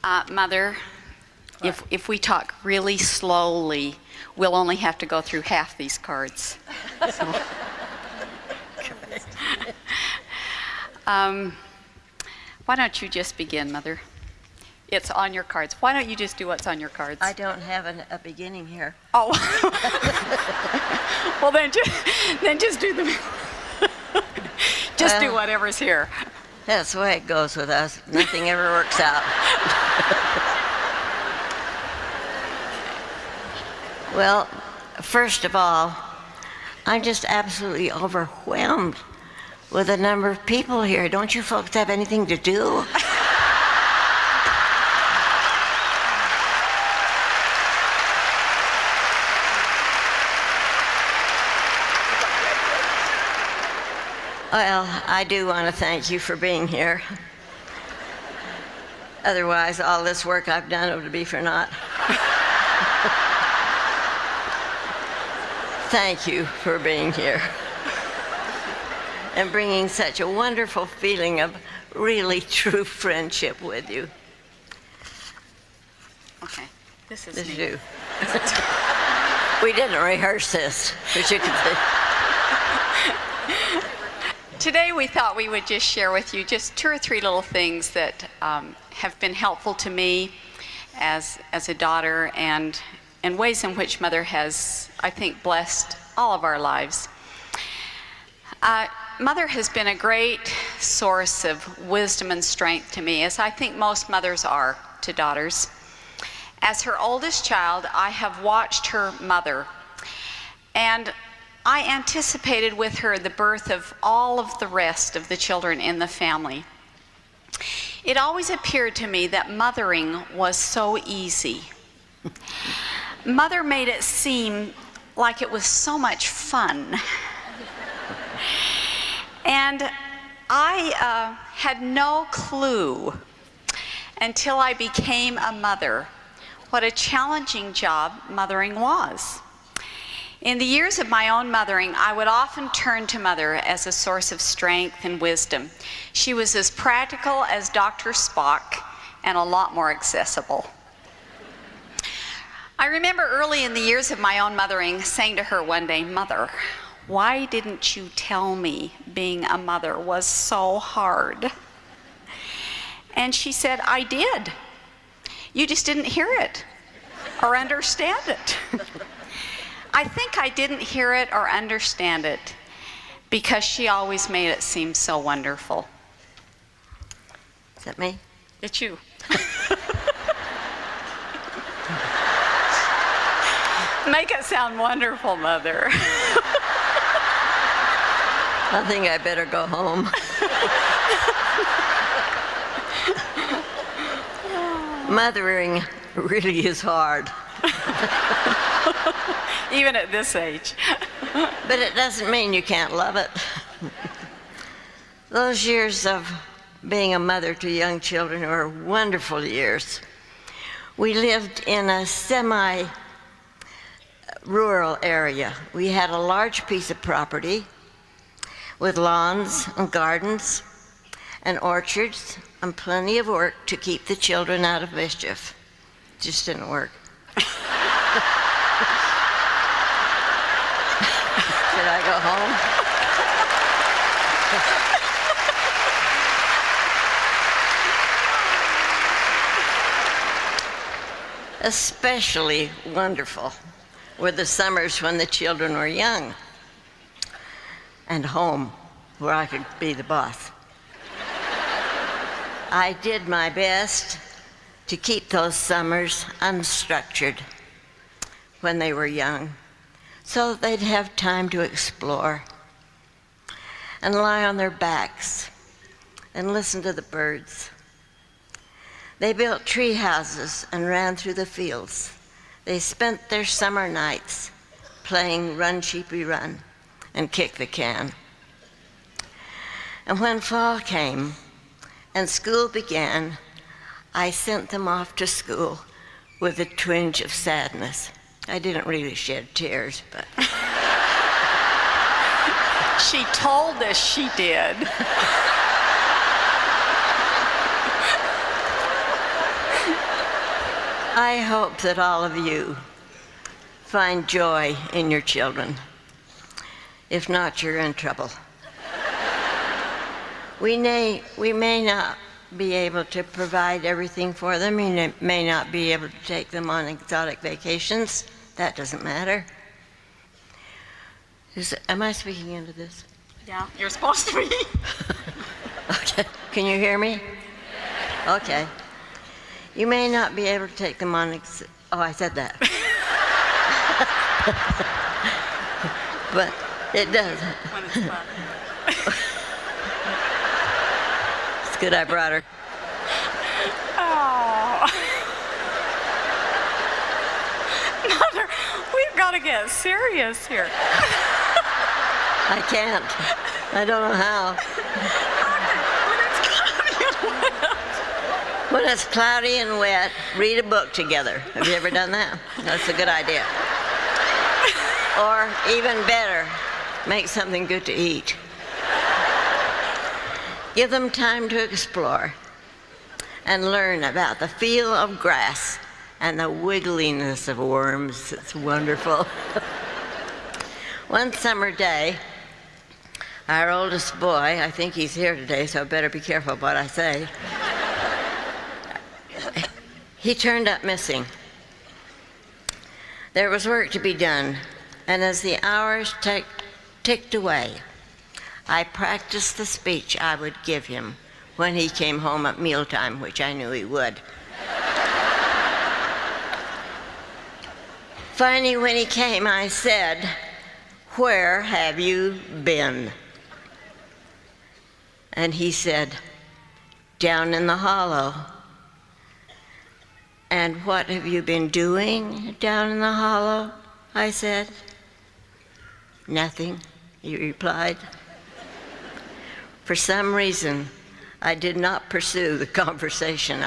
Mother, if we talk really slowly, we'll only have to go through half these cards. So. Why don't you just begin, Mother? It's on your cards. Why don't you just do what's on your cards? I don't have a beginning here. Oh. Well, then just do the... do whatever's here. That's the way it goes with us. Nothing ever works out. Well, first of all, I'm just absolutely overwhelmed with the number of people here. Don't you folks have anything to do? Well, I do want to thank you for being here. Otherwise, all this work I've done would be for naught. Thank you for being here and bringing such a wonderful feeling of really true friendship with you. Okay, this is This me. is you. We didn't rehearse this, but you can see. Today we thought we would just share with you just 2 or 3 little things that have been helpful to me as a daughter, and ways in which Mother has, I think, blessed all of our lives. Mother has been a great source of wisdom and strength to me, as I think most mothers are to daughters. As her oldest child, I have watched her mother, and I anticipated with her the birth of all of the rest of the children in the family. It always appeared to me that mothering was so easy. Mother made it seem like it was so much fun. And I had no clue until I became a mother what a challenging job mothering was. In the years of my own mothering, I would often turn to Mother as a source of strength and wisdom. She was as practical as Dr. Spock and a lot more accessible. I remember early in the years of my own mothering saying to her one day, "Mother, why didn't you tell me being a mother was so hard?" And she said, "I did. You just didn't hear it or understand it." I think I didn't hear it or understand it because she always made it seem so wonderful. Is that me? It's you. Make it sound wonderful, Mother. I think I better go home. Mothering really is hard. Even at this age. But it doesn't mean you can't love it. Those years of being a mother to young children were wonderful years. We lived in a semi-rural area. We had a large piece of property with lawns and gardens and orchards and plenty of work to keep the children out of mischief. Just didn't work. Should I go home? Especially wonderful were the summers when the children were young and home, where I could be the boss. I did my best to keep those summers unstructured when they were young, so they'd have time to explore and lie on their backs and listen to the birds. They built tree houses and ran through the fields. They spent their summer nights playing Run, Sheepy, Run and Kick the Can. And when fall came and school began, I sent them off to school with a twinge of sadness. I didn't really shed tears, but... She told us she did. I hope that all of you find joy in your children. If not, you're in trouble. We may not be able to provide everything for them. We may not be able to take them on exotic vacations. That doesn't matter. Am I speaking into this? Yeah, you're supposed to be. Okay. Can you hear me? Okay. You may not be able to take them on. Oh, I said that. But it does. When it's fun. It's good I brought her. Oh. Mother, we've got to get serious here. I can't. I don't know how. When it's cloudy and wet, read a book together. Have you ever done that? That's a good idea. Or even better, make something good to eat. Give them time to explore and learn about the feel of grass and the wiggliness of worms. It's wonderful. One summer day, our oldest boy, I think he's here today, so I better be careful what I say, he turned up missing. There was work to be done, and as the hours ticked away, I practiced the speech I would give him when he came home at mealtime, which I knew he would. Finally, when he came, I said, "Where have you been?" And he said, "Down in the hollow." "And what have you been doing down in the hollow?" I said. "Nothing," he replied. For some reason, I did not pursue the conversation.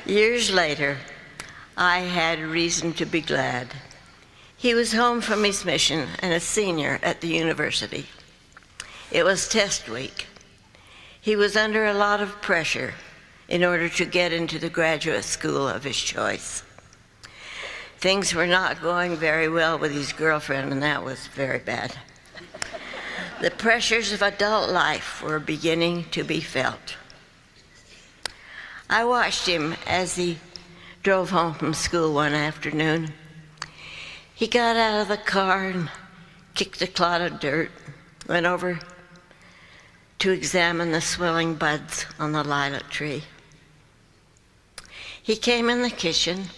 Years later, I had reason to be glad. He was home from his mission and a senior at the university. It was test week. He was under a lot of pressure in order to get into the graduate school of his choice. Things were not going very well with his girlfriend, and that was very bad. The pressures of adult life were beginning to be felt. I watched him as he drove home from school one afternoon. He got out of the car and kicked a clod of dirt, went over to examine the swelling buds on the lilac tree. He came in the kitchen,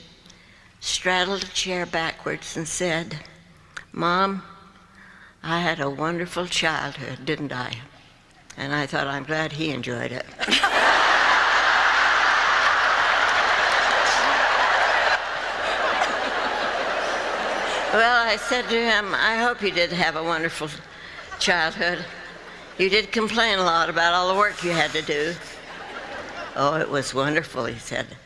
straddled a chair backwards, and said, "Mom, I had a wonderful childhood, didn't I?" And I thought, I'm glad he enjoyed it. Well, I said to him, "I hope you did have a wonderful childhood. You did complain a lot about all the work you had to do." "Oh, it was wonderful," he said.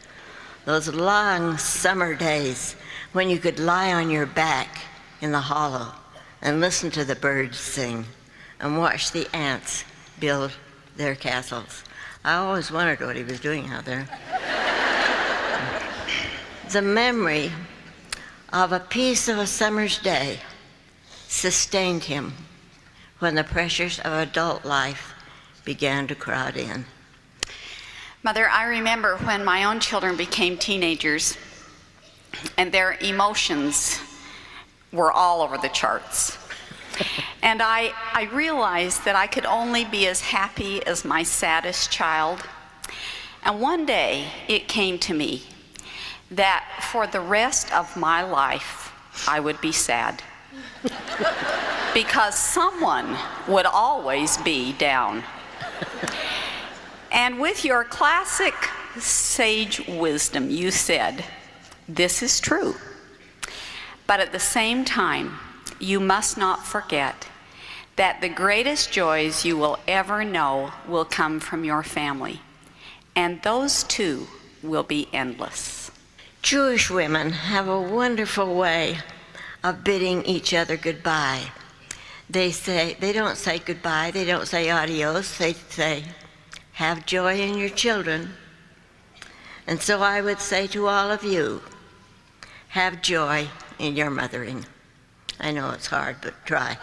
"Those long summer days when you could lie on your back in the hollow and listen to the birds sing and watch the ants build their castles. I always wondered what he was doing out there." The memory of a piece of a summer's day sustained him when the pressures of adult life began to crowd in. Mother, I remember when my own children became teenagers and their emotions were all over the charts. And I realized that I could only be as happy as my saddest child. And one day it came to me that for the rest of my life I would be sad. Because someone would always be down. And with your classic sage wisdom, you said, "This is true. But at the same time, you must not forget that the greatest joys you will ever know will come from your family. And those too will be endless." Jewish women have a wonderful way of bidding each other goodbye. They don't say goodbye, they don't say adios, they say, "Have joy in your children." And so I would say to all of you, have joy in your mothering. I know it's hard, but try.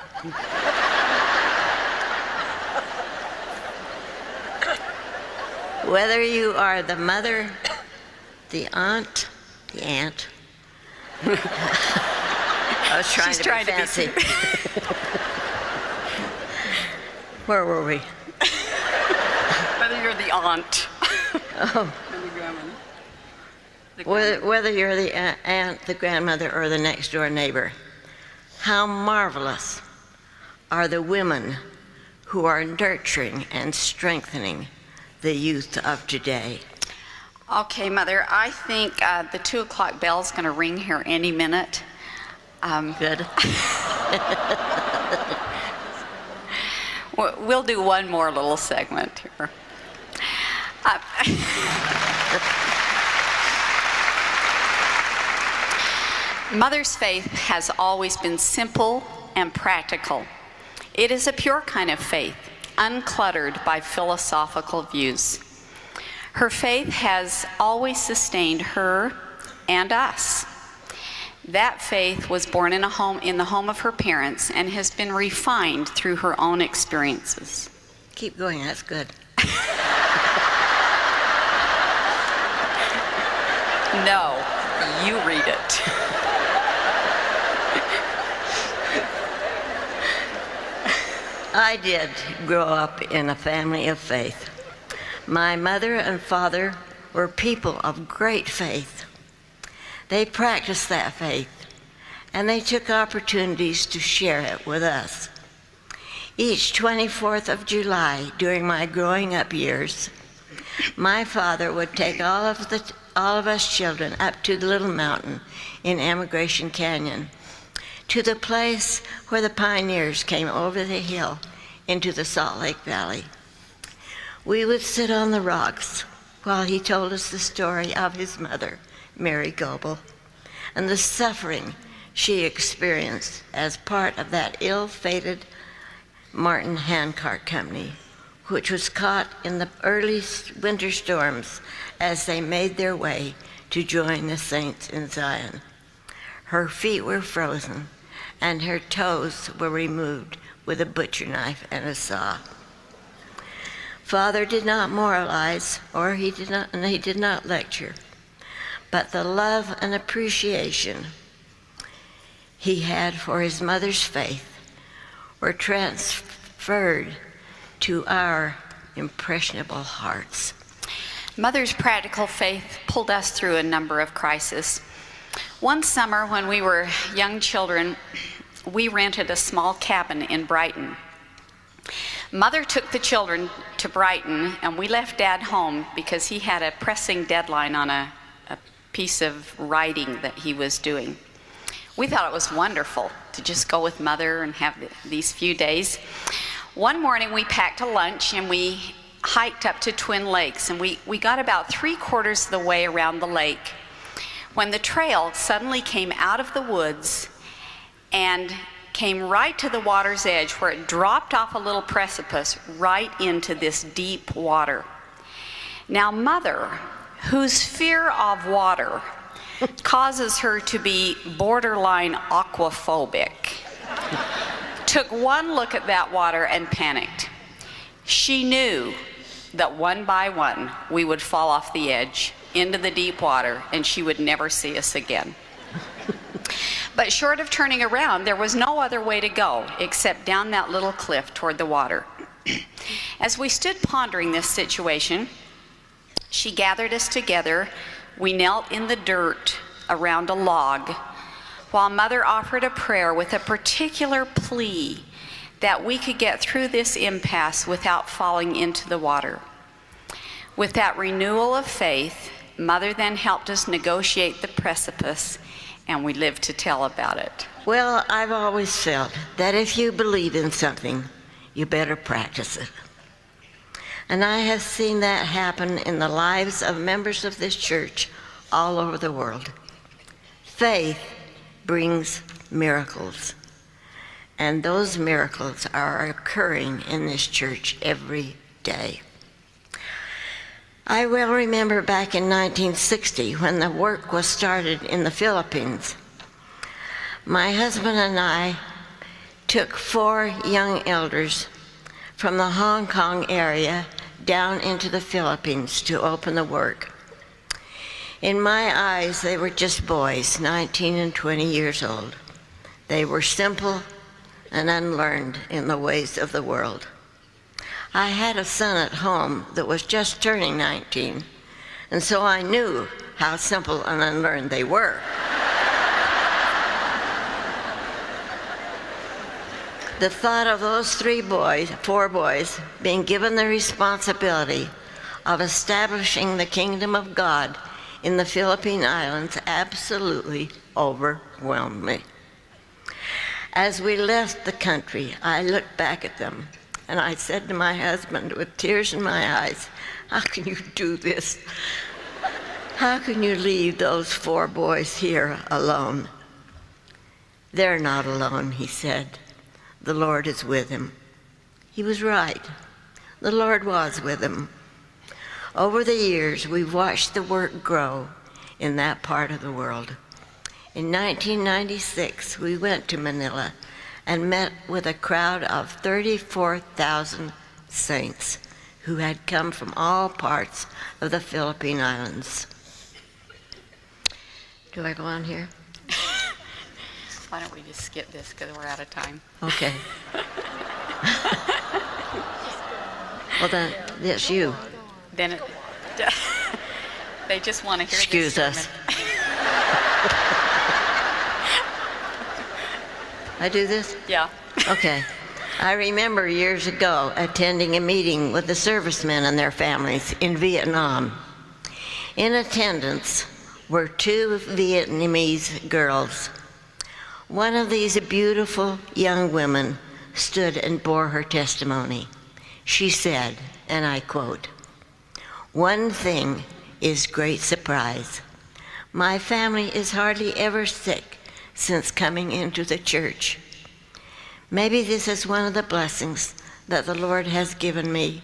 Whether you are the mother, the aunt. I was trying She's to trying be fancy. Where were we? Whether you're the aunt. Oh. Or the grandmother. Whether you're the aunt, the grandmother, or the next door neighbor, how marvelous are the women who are nurturing and strengthening the youth of today. Okay, Mother, I think the 2 o'clock bell's going to ring here any minute. Good. We'll do one more little segment here. Mother's faith has always been simple and practical. It is a pure kind of faith, uncluttered by philosophical views. Her faith has always sustained her and us. That faith was born in the home of her parents and has been refined through her own experiences. Keep going, that's good. No, you read it. I did grow up in a family of faith. My mother and father were people of great faith. They practiced that faith, and they took opportunities to share it with us. Each 24th of July during my growing up years, my father would take all of us children up to the little mountain in Emigration Canyon, to the place where the pioneers came over the hill into the Salt Lake Valley. We would sit on the rocks while he told us the story of his mother, Mary Goebel, and the suffering she experienced as part of that ill-fated Martin handcart company, which was caught in the early winter storms as they made their way to join the saints in Zion. Her feet were frozen, and her toes were removed with a butcher knife and a saw. Father did not moralize, he did not lecture, but the love and appreciation he had for his mother's faith were transferred to our impressionable hearts. Mother's practical faith pulled us through a number of crises. One summer when we were young children, we rented a small cabin in Brighton. Mother took the children to Brighton, and we left Dad home because he had a pressing deadline on a piece of writing that he was doing. We thought it was wonderful to just go with Mother and have these few days. One morning we packed a lunch and we hiked up to Twin Lakes, and we got about 3/4 of the way around the lake when the trail suddenly came out of the woods and came right to the water's edge, where it dropped off a little precipice right into this deep water. Now Mother, whose fear of water causes her to be borderline aquaphobic, took one look at that water and panicked. She knew that one by one we would fall off the edge into the deep water and she would never see us again. But short of turning around, there was no other way to go except down that little cliff toward the water. As we stood pondering this situation, she gathered us together. We knelt in the dirt around a log while Mother offered a prayer with a particular plea that we could get through this impasse without falling into the water. With that renewal of faith, Mother then helped us negotiate the precipice, and we lived to tell about it. Well, I've always felt that if you believe in something, you better practice it. And I have seen that happen in the lives of members of this church all over the world. Faith brings miracles, and those miracles are occurring in this church every day. I well remember back in 1960 when the work was started in the Philippines. My husband and I took 4 young elders from the Hong Kong area down into the Philippines to open the work. In my eyes, they were just boys, 19 and 20 years old. They were simple and unlearned in the ways of the world. I had a son at home that was just turning 19, and so I knew how simple and unlearned they were. The thought of those 4 boys, being given the responsibility of establishing the kingdom of God in the Philippine Islands absolutely overwhelmed me. As we left the country, I looked back at them, and I said to my husband with tears in my eyes, "How can you do this? How can you leave those 4 boys here alone?" "They're not alone," he said. "The Lord is with him." He was right. The Lord was with him. Over the years, we've watched the work grow in that part of the world. In 1996, we went to Manila and met with a crowd of 34,000 saints who had come from all parts of the Philippine Islands. Do I go on here? Why don't we just skip this because we're out of time? Okay. Well, then, that's you. Then it, they just want to hear Excuse this us. sermon. I do this? Yeah. Okay. I remember years ago attending a meeting with the servicemen and their families in Vietnam. In attendance were 2 Vietnamese girls. One of these beautiful young women stood and bore her testimony. She said, and I quote, "One thing is great surprise. My family is hardly ever sick since coming into the church. Maybe this is one of the blessings that the Lord has given me,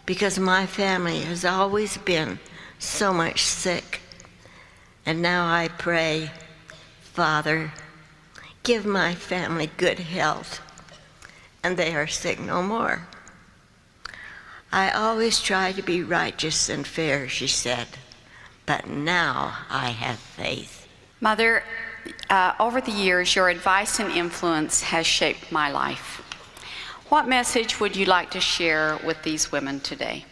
because my family has always been so much sick. And now I pray, Father, give my family good health, and they are sick no more. I always try to be righteous and fair," she said, "but now I have faith." Mother, over the years, your advice and influence has shaped my life. What message would you like to share with these women today?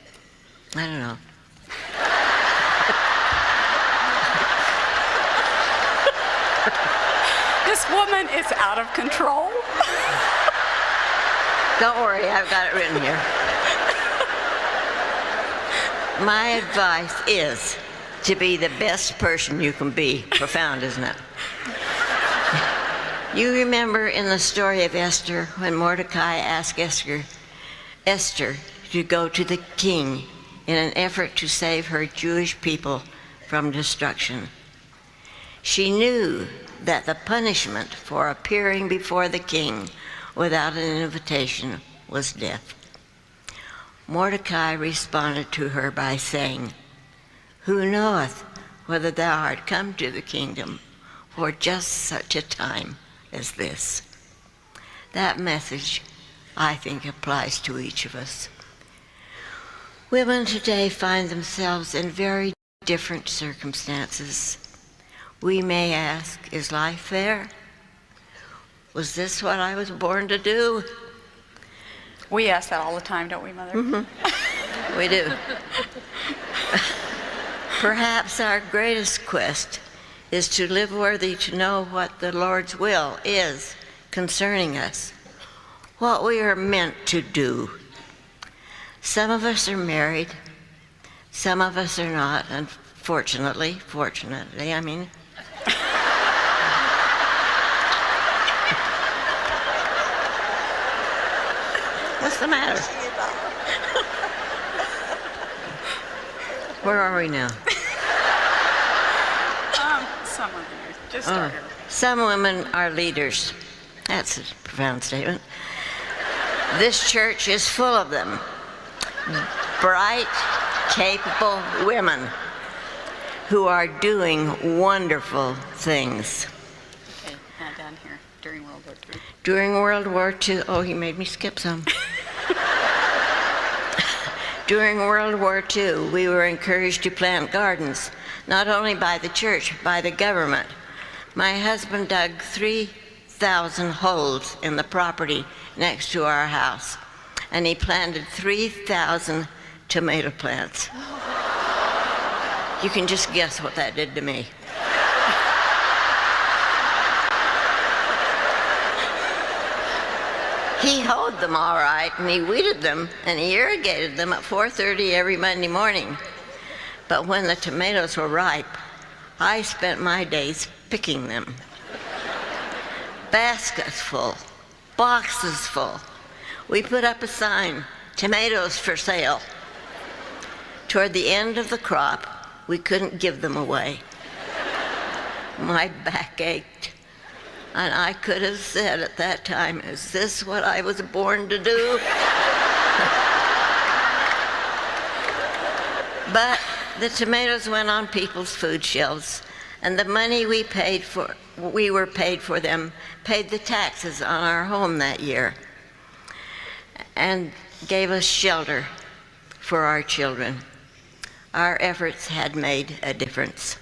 I don't know. This woman is out of control. Don't worry, I've got it written here. My advice is to be the best person you can be. Profound, isn't it? You remember in the story of Esther when Mordecai asked Esther to go to the king in an effort to save her Jewish people from destruction. She knew that the punishment for appearing before the king without an invitation was death. Mordecai responded to her by saying, "Who knoweth whether thou art come to the kingdom for just such a time as this?" That message, I think, applies to each of us. Women today find themselves in very different circumstances. We may ask, is life fair? Was this what I was born to do? We ask that all the time, don't we, Mother? Mm-hmm. We do. Perhaps our greatest quest is to live worthy to know what the Lord's will is concerning us, what we are meant to do. Some of us are married, some of us are not, and fortunately, I mean. What's the matter? Where are we now? Some of you. Just start here. Some women are leaders. That's a profound statement. This church is full of them. Bright, capable women who are doing wonderful things. Okay, now down here, during World War II. During World War II, oh, he made me skip some. During World War II, we were encouraged to plant gardens, not only by the church, by the government. My husband dug 3,000 holes in the property next to our house, and he planted 3,000 tomato plants. You can just guess what that did to me. He hoed them all right, and he weeded them, and he irrigated them at 4:30 every Monday morning. But when the tomatoes were ripe, I spent my days picking them. Baskets full, boxes full. We put up a sign, "Tomatoes for sale." Toward the end of the crop, we couldn't give them away. My back ached. And I could have said at that time, "Is this what I was born to do?" But the tomatoes went on people's food shelves, and the money we were paid for them paid the taxes on our home that year and gave us shelter for our children. Our efforts had made a difference.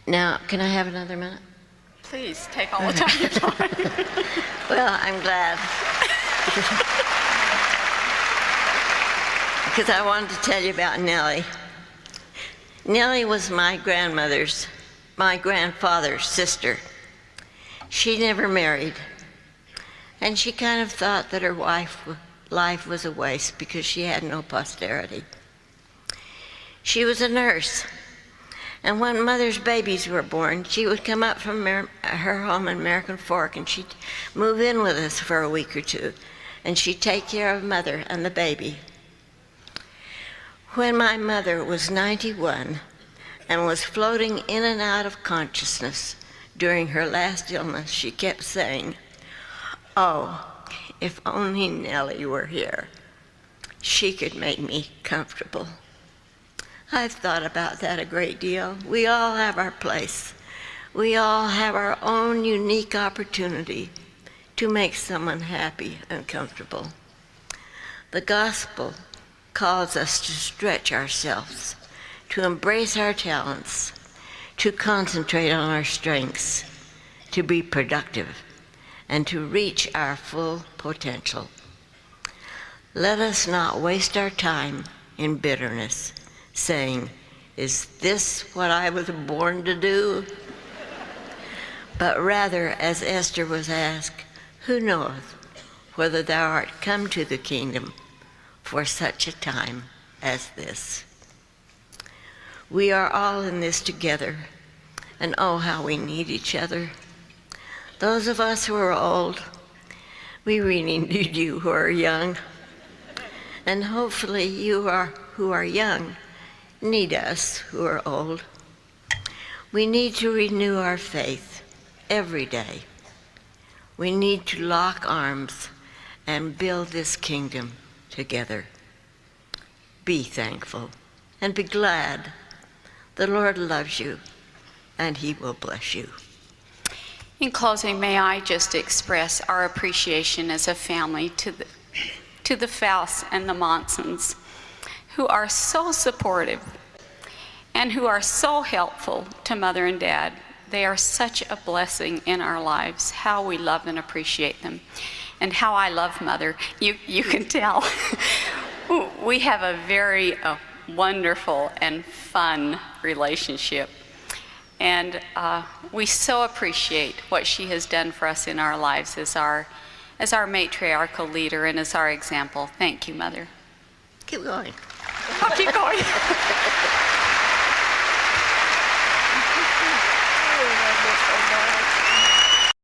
Now, can I have another minute? Please, take all the time you want. Well, I'm glad. Because I wanted to tell you about Nellie. Nellie was my grandfather's sister. She never married. And she kind of thought that her life was a waste because she had no posterity. She was a nurse. And when mother's babies were born, she would come up from her home in American Fork, and she'd move in with us for a week or two, and she'd take care of mother and the baby. When my mother was 91 and was floating in and out of consciousness during her last illness, she kept saying, "Oh, if only Nellie were here. She could make me comfortable." I've thought about that a great deal. We all have our place. We all have our own unique opportunity to make someone happy and comfortable. The gospel calls us to stretch ourselves, to embrace our talents, to concentrate on our strengths, to be productive, and to reach our full potential. Let us not waste our time in bitterness, saying, "Is this what I was born to do?" But rather, as Esther was asked, "Who knoweth whether thou art come to the kingdom for such a time as this?" We are all in this together, and oh, how we need each other. Those of us who are old, we really need you who are young. And hopefully you who are young need us who are old. We need to renew our faith every day. We need to lock arms and build this kingdom together. Be thankful and be glad. The Lord loves you, and He will bless you. In closing, may I just express our appreciation as a family to the Faust and the Monsons, who are so supportive and who are so helpful to Mother and Dad. They are such a blessing in our lives. How we love and appreciate them, and how I love Mother. You can tell. We have a very wonderful and fun relationship, and we so appreciate what she has done for us in our lives as our matriarchal leader and as our example. Thank you, Mother. Keep going. I'll keep going. I love this so much.